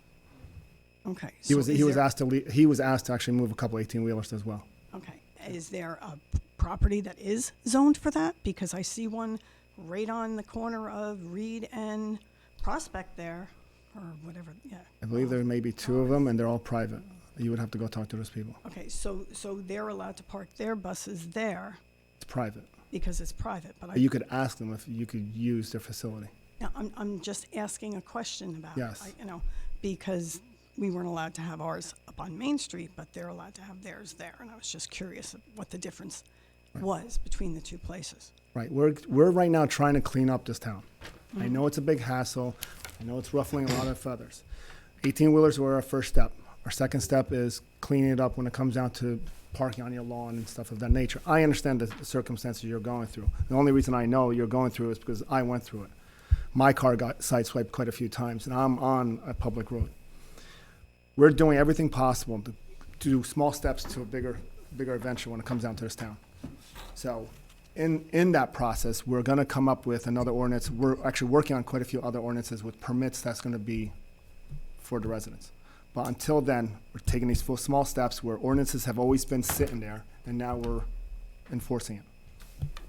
Okay. He so was, is he was there- asked to he was asked to actually move a couple 18-wheelers as well. Okay, is there a property that is zoned for that? Because I see one right on the corner of Reed and Prospect there, or whatever, yeah. I believe there may be 2 of them, and they're all private. You would have to go talk to those people. Okay, so they're allowed to park their buses there It's private. because it's private, but You could ask them if you could use their facility. Now, I'm just asking a question about it. Yes. Because we weren't allowed to have ours up on Main Street, but they're allowed to have theirs there, and I was just curious of what the difference was between the 2 places. Right, we're right now trying to clean up this town. I know it's a big hassle. I know it's ruffling a lot of feathers. 18-wheelers were our first step. Our second step is cleaning it up when it comes down to parking on your lawn and stuff of that nature. I understand the circumstances you're going through. The only reason I know you're going through is because I went through it. My car got sideswiped quite a few times, and I'm on a public road. We're doing everything possible to do small steps to a bigger adventure when it comes down to this town. So in that process, we're gonna come up with another ordinance. We're actually working on quite a few other ordinances with permits that's gonna be for the residents. But until then, we're taking these small steps where ordinances have always been sitting there, and now we're enforcing it.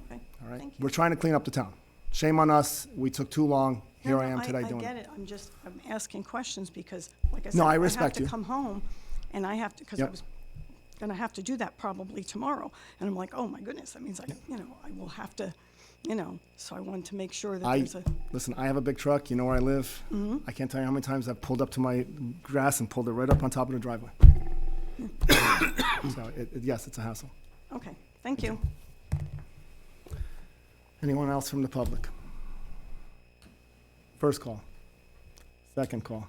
Okay, All right? thank you. We're trying to clean up the town. Shame on us. We took too long. Here No, I am today doing I get it. it, I'm asking questions because, like I said, No, I I have respect to you. come home, and I have to, because I Yep. was gonna have to do that probably tomorrow. And I'm like, oh my goodness, that means I will have to, so I wanted to make sure that there's a, Listen, I have a big truck. You know where I live. I can't tell you how many times I've pulled up to my grass and pulled it right up on top of the driveway. So, yes, it's a hassle. okay, thank you. Anyone else from the public? First call. Second call.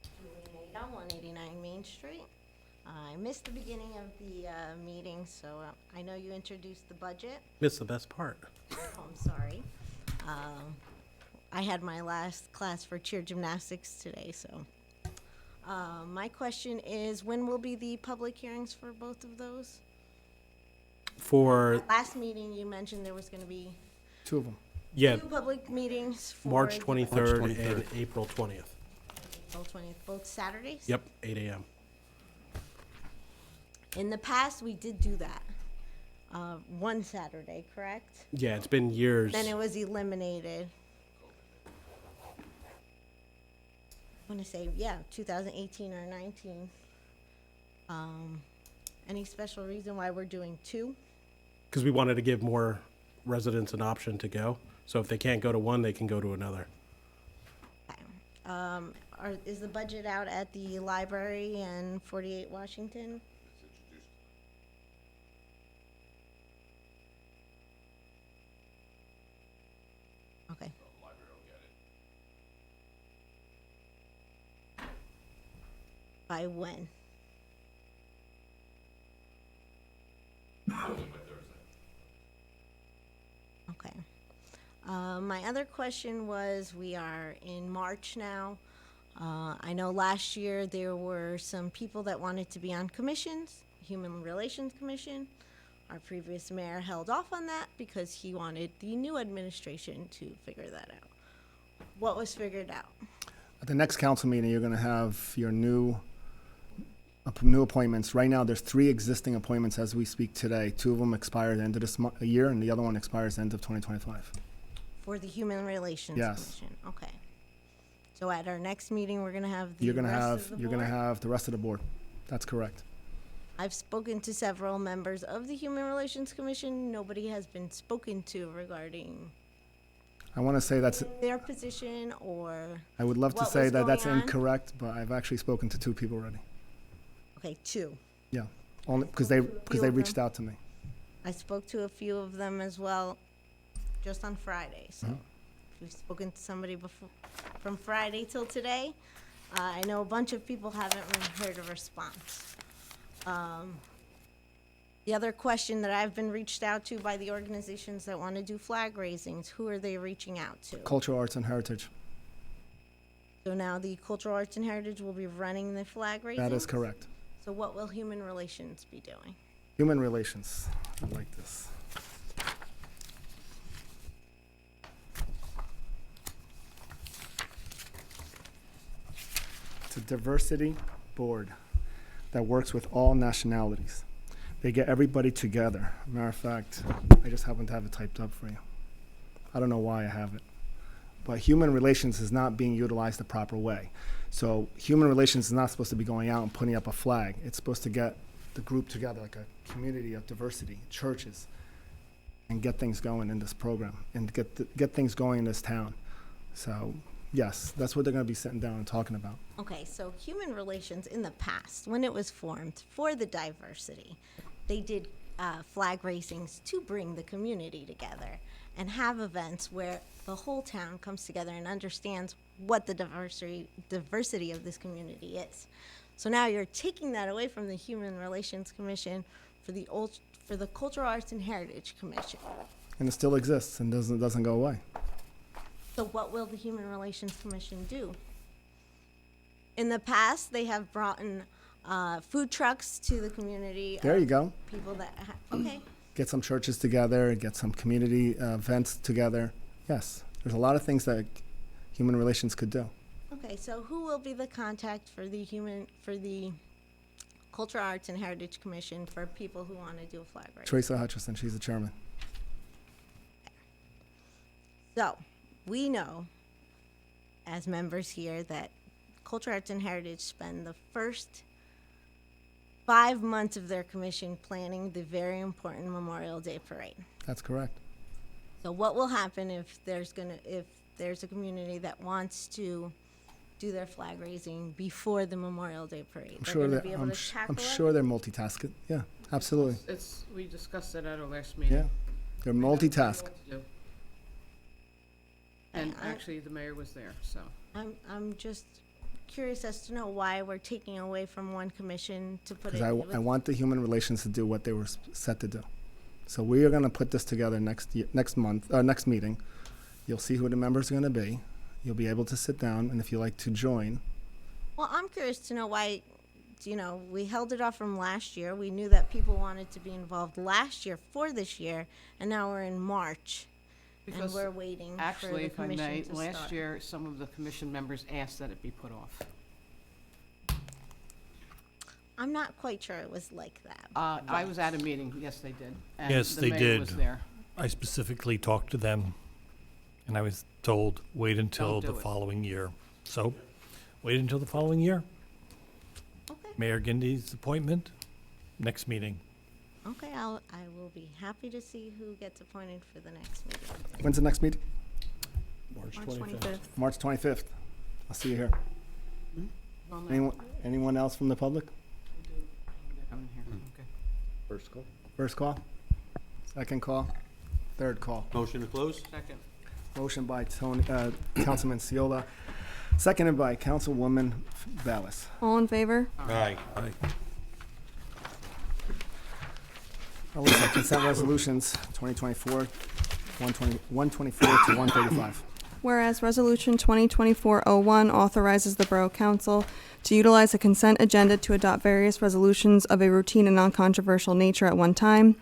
Julie Nato, 189 Main Street. I missed the beginning of the meeting, so I know you introduced the budget. Missed the best part. Oh, I'm sorry. I had my last class for cheer gymnastics today, so. My question is, when will be the public hearings for both of those? For, Last meeting, you mentioned there was going to be 2 of them. yeah, 2 public meetings for. March the- 23rd March and April 20th. April 20th, both Saturdays? Yep, 8 a.m. In the past, we did do that. One Saturday, correct? Yeah, it's been years. Then it was eliminated. I want to say, 2018 or 19. Any special reason why we're doing 2? Because we wanted to give more residents an option to go. So if they can't go to one, they can go to another. Is the budget out at the library and 48 Washington? Okay. By when? Okay. My other question was, we are in March now. I know last year there were some people that wanted to be on commissions, Human Relations Commission. Our previous mayor held off on that because he wanted the new administration to figure that out. What was figured out? At the next council meeting, you're gonna have your new appointments. Right now, there's 3 existing appointments as we speak today. 2 of them expire at the end of this year, and the other one expires at the end of 2025. For the Human Relations Yes. Commission? Okay. So at our next meeting, we're gonna have the You're gonna rest of the you're gonna board? have the rest of the board. That's correct. I've spoken to several members of the Human Relations Commission. Nobody has been spoken to regarding I wanna say that's, their position or, I would love to what say was that that's going on? incorrect, but I've actually spoken to 2 people already. okay, 2. Yeah, only, because they reached out to me. I spoke to a few of them as well, just on Friday, so. we've spoken to somebody before, from Friday till today. I know a bunch of people haven't heard a response. The other question that I've been reached out to by the organizations that want to do flag raisings, who are they reaching out to? Cultural Arts and Heritage. So now the Cultural Arts and Heritage will be running the flag raising? That is correct. So what will Human Relations be doing? Human Relations. I like this. It's a diversity board that works with all nationalities. They get everybody together. Matter of fact, I just happen to have it typed up for you. I don't know why I have it. But human relations is not being utilized the proper way. So human relations is not supposed to be going out and putting up a flag. It's supposed to get the group together, like a community of diversity, churches, and get things going in this program and get things going in this town. So yes, that's what they're going to be sitting down and talking about. Okay, so Human Relations in the past, when it was formed for the diversity, they did flag raisings to bring the community together and have events where the whole town comes together and understands what the diversity of this community is. So now you're taking that away from the Human Relations Commission for the Cultural Arts and Heritage Commission. And it still exists and doesn't go away. So what will the Human Relations Commission do? In the past, they have brought in food trucks to the community. There you go. People that, okay. Get some churches together, get some community events together. Yes, there's a lot of things that human relations could do. Okay, so who will be the contact for the Cultural Arts and Heritage Commission for people who want to do a flag raise? Teresa Hutchison, she's the chairman. So, we know, as members here, that Cultural Arts and Heritage spend the first 5 months of their commission planning the very important Memorial Day parade. That's correct. So what will happen if there's a community that wants to do their flag raising before the Memorial Day parade? They're gonna be able to tackle I'm it? sure they're multitasking. Yeah, absolutely. We discussed it at our last meeting. Yeah, they're multitask. What to do. And actually, the mayor was there, so. I'm just curious as to know why we're taking away from one commission to put it. Because I want the human relations to do what they were set to do. So we are going to put this together next meeting. You'll see who the members are going to be. You'll be able to sit down, and if you like to join. Well, I'm curious to know why, we held it off from last year. We knew that people wanted to be involved last year for this year, and now we're in March. And we're waiting for the commission to start. Last year, some of the commission members asked that it be put off. I'm not quite sure it was like that. I was at a meeting, yes, they did. And Yes, the they mayor did. was there. I specifically talked to them, and I was told, wait until Don't do the it. following year. So, wait until the following year. Okay. Mayor Gindy's appointment, next meeting. Okay, I will be happy to see who gets appointed for the next meeting. When's the next meeting? March March 25th. 25th. March 25th. I'll see you here. Anyone else from the public? I'm here, okay. First call. First call? Second call? Third call? Motion to close? Second. Motion by Councilman Seola, seconded by Councilwoman Ballas. All in favor? Aye. Alyssa, consent resolutions 2024, 124 to 135. Whereas Resolution 2024-01 authorizes the Borough Council to utilize a consent agenda to adopt various resolutions of a routine and non-controversial nature at one time.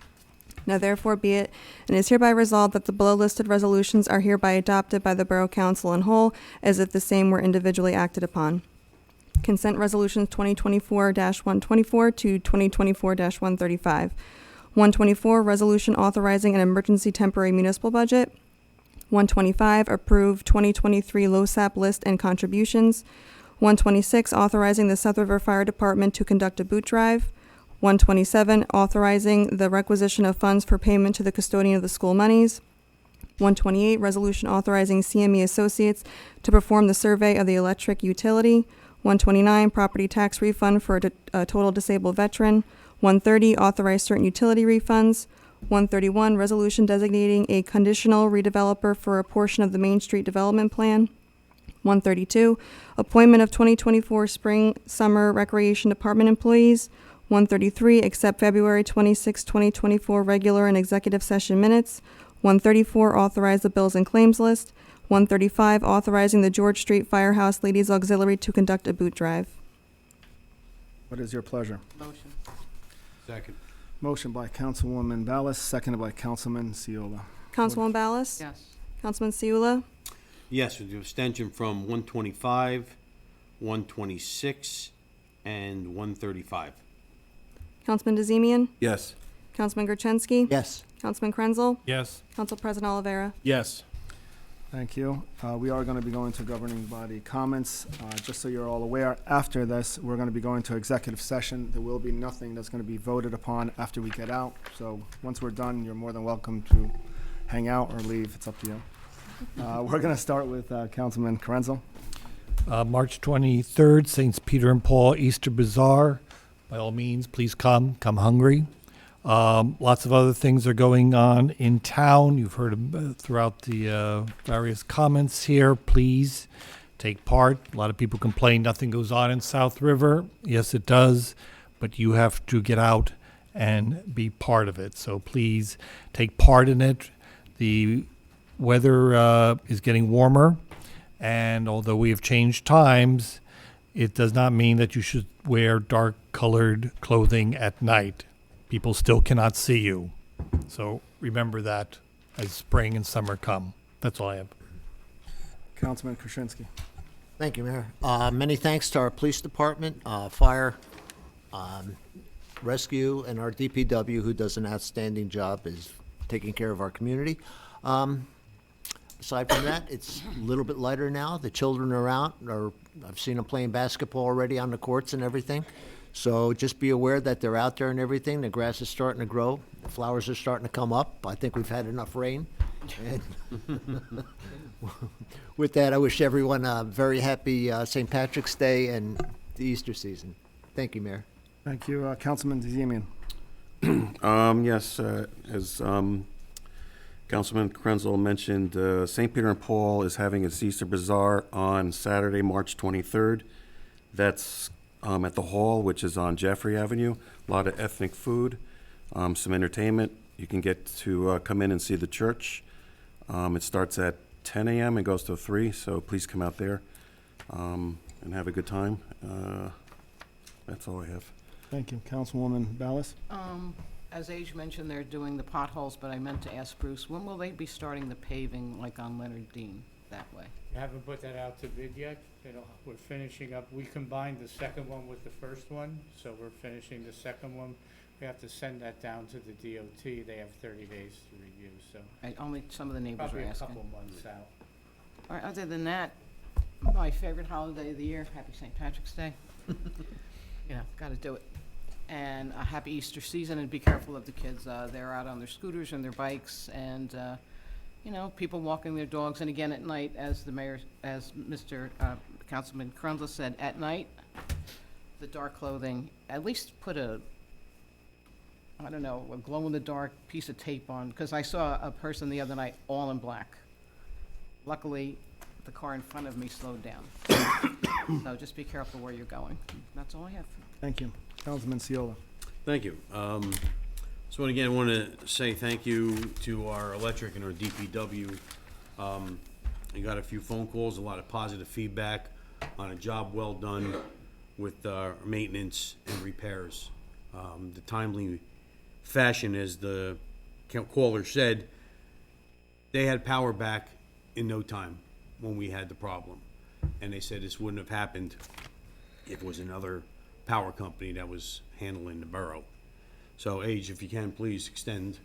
Now therefore be it, and is hereby resolved that the below-listed resolutions are hereby adopted by the Borough Council in whole, as if the same were individually acted upon. Consent Resolutions 2024-124 to 2024-135. 124, Resolution authorizing an emergency temporary municipal budget. 125, approve 2023 LoSAP list and contributions. 126, authorizing the South River Fire Department to conduct a boot drive. 127, authorizing the requisition of funds for payment to the custodian of the school monies. 128, resolution authorizing CME Associates to perform the survey of the electric utility. 129, property tax refund for a total disabled veteran. 130, authorize certain utility refunds. 131, resolution designating a conditional redeveloper for a portion of the Main Street Development Plan. 132, appointment of 2024 Spring-Summer Recreation Department employees. 133, accept February 26, 2024 regular and executive session minutes. 134, authorize the bills and claims list. 135, authorizing the George Street Firehouse Ladies Auxiliary to conduct a boot drive. What is your pleasure? Motion. Second. Motion by Councilwoman Ballas, seconded by Councilman Seola. Councilwoman Ballas? Yes. Councilman Siula? Yes, with the abstention from 125, 126, and 135. Councilman DeZemian? Yes. Councilman Gerchensky? Yes. Councilman Krenzel? Yes. Council President Olivera? Yes. Thank you. We are going to be going to governing body comments. Just so you're all aware, after this, we're going to be going to executive session. There will be nothing that's going to be voted upon after we get out. So once we're done, you're more than welcome to hang out or leave. It's up to you. We're going to start with Councilman Krenzel. March 23rd, Saints Peter and Paul Easter Bazaar. By all means, please come hungry. Lots of other things are going on in town. You've heard throughout the various comments here. Please take part. A lot of people complain nothing goes on in South River. Yes, it does, but you have to get out and be part of it. So please take part in it. The weather is getting warmer, and although we have changed times, it does not mean that you should wear dark-colored clothing at night. People still cannot see you. So remember that as spring and summer come. That's all I have. Councilman Krasinski. Thank you, Mayor. Many thanks to our police department, fire, rescue, and our DPW, who does an outstanding job is taking care of our community. Aside from that, it's a little bit lighter now. The children are out, I've seen them playing basketball already on the courts and everything. So just be aware that they're out there and everything. The grass is starting to grow. The flowers are starting to come up. I think we've had enough rain. And with that, I wish everyone a very happy St. Patrick's Day and the Easter season. Thank you, Mayor. Thank you. Councilman DeZemian. Yes, as Councilman Krenzel mentioned, St. Peter and Paul is having its Easter Bazaar on Saturday, March 23rd. That's at the hall, which is on Jeffrey Avenue. A lot of ethnic food, some entertainment. You can get to come in and see the church. It starts at 10 a.m. and goes to 3, so please come out there and have a good time. That's all I have. Thank you. Councilwoman Ballas. As Age mentioned, they're doing the potholes, but I meant to ask Bruce, when will they be starting the paving, like on Leonard Dean, that way? You haven't put that out to bid yet? We're finishing up. We combined the second one with the first one, so we're finishing the second one. We have to send that down to the DOT. They have 30 days to review, so Only some of the neighbors probably are a asking. couple months out. All right, other than that, my favorite holiday of the year, happy St. Patrick's Day. Got to do it. And a happy Easter season, and be careful of the kids. They're out on their scooters and their bikes, and, people walking their dogs. And again, at night, as Mr. Councilman Krenzel said, at night, the dark clothing, at least put a glow-in-the-dark piece of tape on, because I saw a person the other night all in black. Luckily, the car in front of me slowed down. So just be careful where you're going. That's all I have. Thank you. Councilman Seola. Thank you. So again, I want to say thank you to our electric and our DPW. I got a few phone calls, a lot of positive feedback on a job well done with maintenance and repairs. The timely fashion, as the caller said, they had power back in no time when we had the problem. And they said this wouldn't have happened if it was another power company that was handling the borough. So, Age, if you can, please extend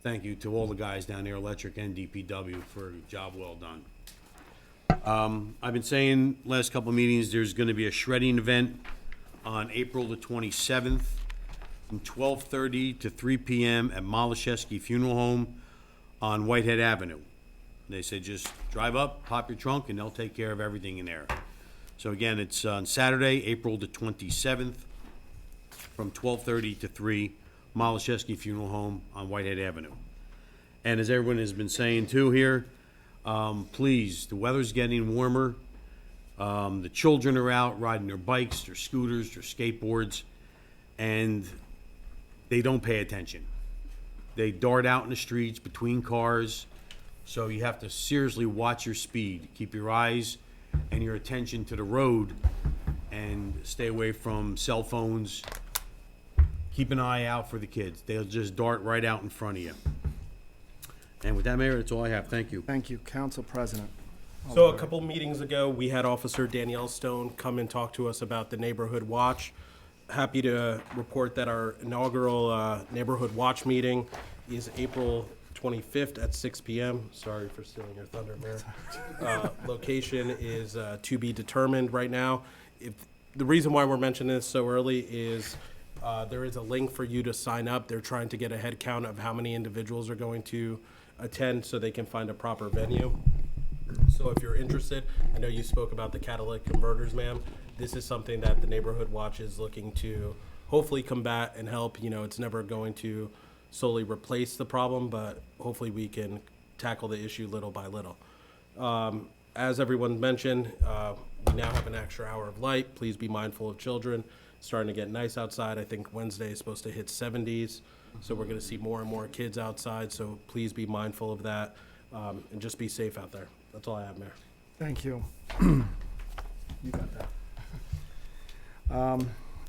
thank you to all the guys down there, electric and DPW, for a job well done. I've been saying last couple of meetings, there's going to be a shredding event on April the 27th from 12:30 to 3 p.m. at Malashevsky Funeral Home on Whitehead Avenue. They said just drive up, pop your trunk, and they'll take care of everything in there. So again, it's on Saturday, April the 27th, from 12:30 to 3, Malashevsky Funeral Home on Whitehead Avenue. And as everyone has been saying too here, please, the weather's getting warmer. The children are out riding their bikes, their scooters, their skateboards, and they don't pay attention. They dart out in the streets between cars, so you have to seriously watch your speed. Keep your eyes and your attention to the road and stay away from cell phones. Keep an eye out for the kids. They'll just dart right out in front of you. And with that, Mayor, that's all I have. Thank you. Thank you, Council President. So a couple meetings ago, we had Officer Danielle Stone come and talk to us about the Neighborhood Watch. Happy to report that our inaugural Neighborhood Watch meeting is April 25th at 6 p.m. Sorry for stealing your thunder, Mayor. Location is to be determined right now. The reason why we're mentioning this so early is there is a link for you to sign up. They're trying to get a head count of how many individuals are going to attend so they can find a proper venue. So if you're interested, I know you spoke about the catalytic converters, ma'am. This is something that the Neighborhood Watch is looking to hopefully combat and help. You know, it's never going to solely replace the problem, but hopefully we can tackle the issue little by little. As everyone mentioned, we now have an extra hour of light. Please be mindful of children. It's starting to get nice outside. I think Wednesday is supposed to hit 70s, so we're going to see more and more kids outside, so please be mindful of that, and just be safe out there. That's all I have, Mayor. Thank you. You got that.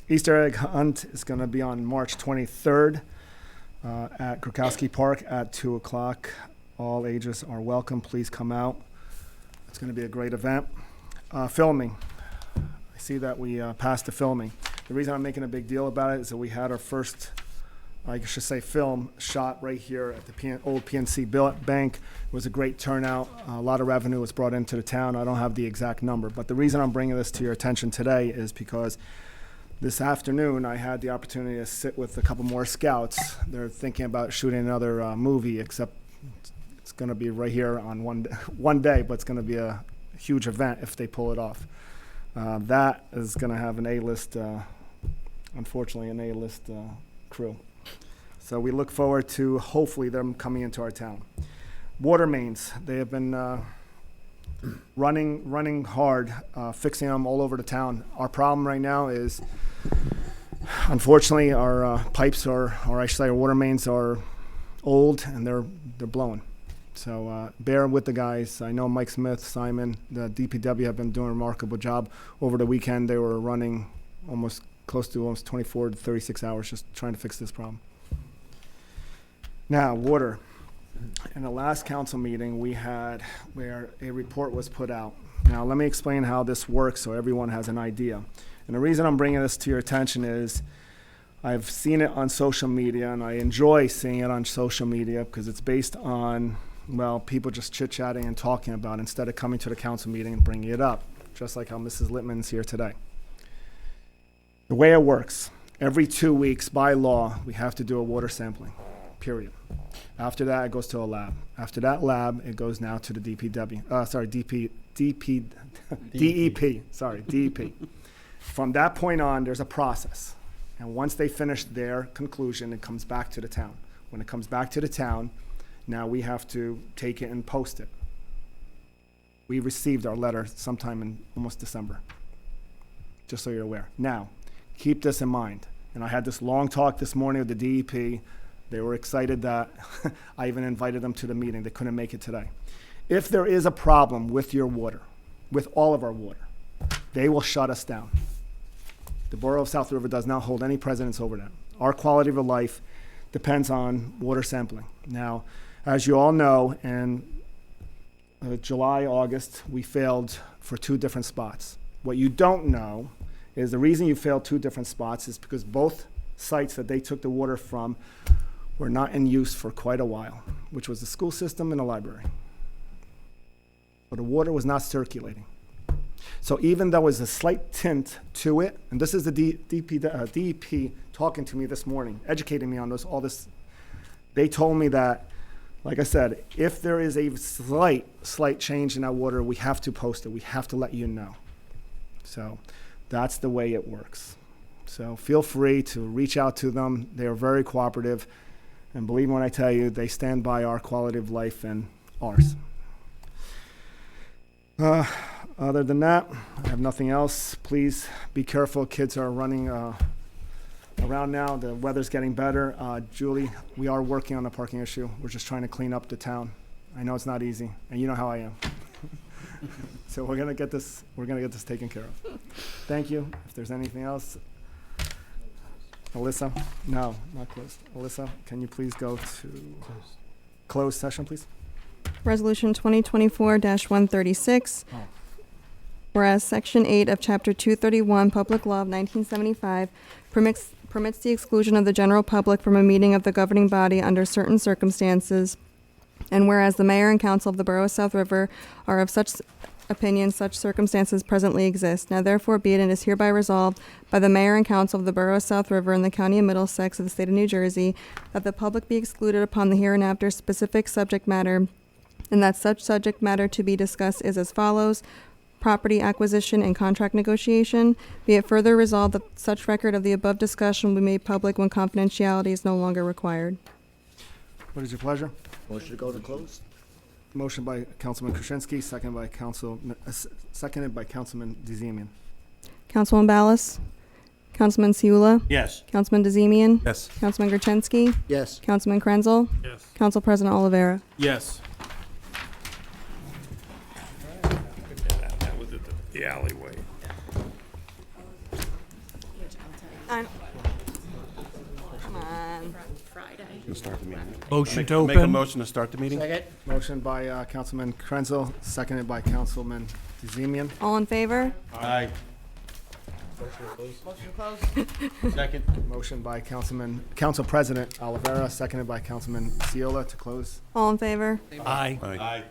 Easter egg hunt is going to be on March 23rd at Krukowski Park at 2 o'clock. All ages are welcome. Please come out. It's going to be a great event. Filming. I see that we passed the filming. The reason I'm making a big deal about it is that we had our first, I should say, film shot right here at the old PNC Bank. It was a great turnout. A lot of revenue was brought into the town. I don't have the exact number, but the reason I'm bringing this to your attention today is because this afternoon I had the opportunity to sit with a couple more scouts. They're thinking about shooting another movie, except it's going to be right here on one day, but it's going to be a huge event if they pull it off. That is going to have an A-list, unfortunately, an A-list crew. So we look forward to hopefully them coming into our town. Water mains, they have been running hard, fixing them all over the town. Our problem right now is, unfortunately, our pipes or I should say our water mains are old and they're blowing. So bear with the guys. I know Mike Smith, Simon, the DPW have been doing a remarkable job. Over the weekend, they were running close to almost 24 to 36 hours just trying to fix this problem. Now, water. In the last council meeting we had where a report was put out. Now, let me explain how this works so everyone has an idea. And the reason I'm bringing this to your attention is I've seen it on social media, and I enjoy seeing it on social media because it's based on, well, people just chit-chatting and talking about it instead of coming to the council meeting and bringing it up, just like how Mrs. Littman's here today. The way it works, every 2 weeks by law, we have to do a water sampling, period. After that, it goes to a lab. After that lab, it goes now to the DPW. DEP. From that point on, there's a process. And once they finish their conclusion, it comes back to the town. When it comes back to the town, now we have to take it and post it. We received our letter sometime in almost December, just so you're aware. Now, keep this in mind. And I had this long talk this morning with the DEP. They were excited that I even invited them to the meeting. They couldn't make it today. If there is a problem with your water, with all of our water, they will shut us down. The Borough of South River does not hold any precedence over that. Our quality of life depends on water sampling. Now, as you all know, in July, August, we failed for 2 different spots. What you don't know is the reason you failed 2 different spots is because both sites that they took the water from were not in use for quite a while, which was the school system and the library. But the water was not circulating. So even though there was a slight tint to it, and this is the DEP talking to me this morning, educating me on all this, they told me that, like I said, if there is a slight change in that water, we have to post it. We have to let you know. So that's the way it works. So feel free to reach out to them. They are very cooperative. And believe me when I tell you, they stand by our quality of life and ours. Other than that, I have nothing else. Please be careful. Kids are running around now. The weather's getting better. Julie, we are working on the parking issue. We're just trying to clean up the town. I know it's not easy, and you know how I am. So we're gonna get this taken care of. Thank you. If there's anything else, Alyssa? No, not closed. Alyssa, can you please go to closed session, please? Resolution 2024-136. Whereas Section 8 of Chapter 231, Public Law of 1975 permits the exclusion of the general public from a meeting of the governing body under certain circumstances, and whereas the mayor and council of the Borough of South River are of such opinion such circumstances presently exist. Now therefore be it and is hereby resolved by the mayor and council of the Borough of South River and the county of Middlesex of the state of New Jersey that the public be excluded upon the hereinafter specific subject matter, and that such subject matter to be discussed is as follows: property acquisition and contract negotiation. Be it further resolved that such record of the above discussion will be made public when confidentiality is no longer required. What is your pleasure? Motion to go to close? Motion by Councilman Krasinski, seconded by Councilman DeZemian. Councilman Ballas? Councilman Siula? Yes. Councilman DeZemian? Yes. Councilman Gertenski? Yes. Councilman Krenzel? Yes. Council President Olivera? Yes. That was at the alleyway. Come on. Can start the meeting. Motion to Make a open. motion to start the meeting? Motion by Councilman Krenzel, seconded by Councilman DeZemian. All in favor? Aye. Motion closed. Second. Motion by Council President Olivera, seconded by Councilman Seola to close. All in favor? Aye. Aye.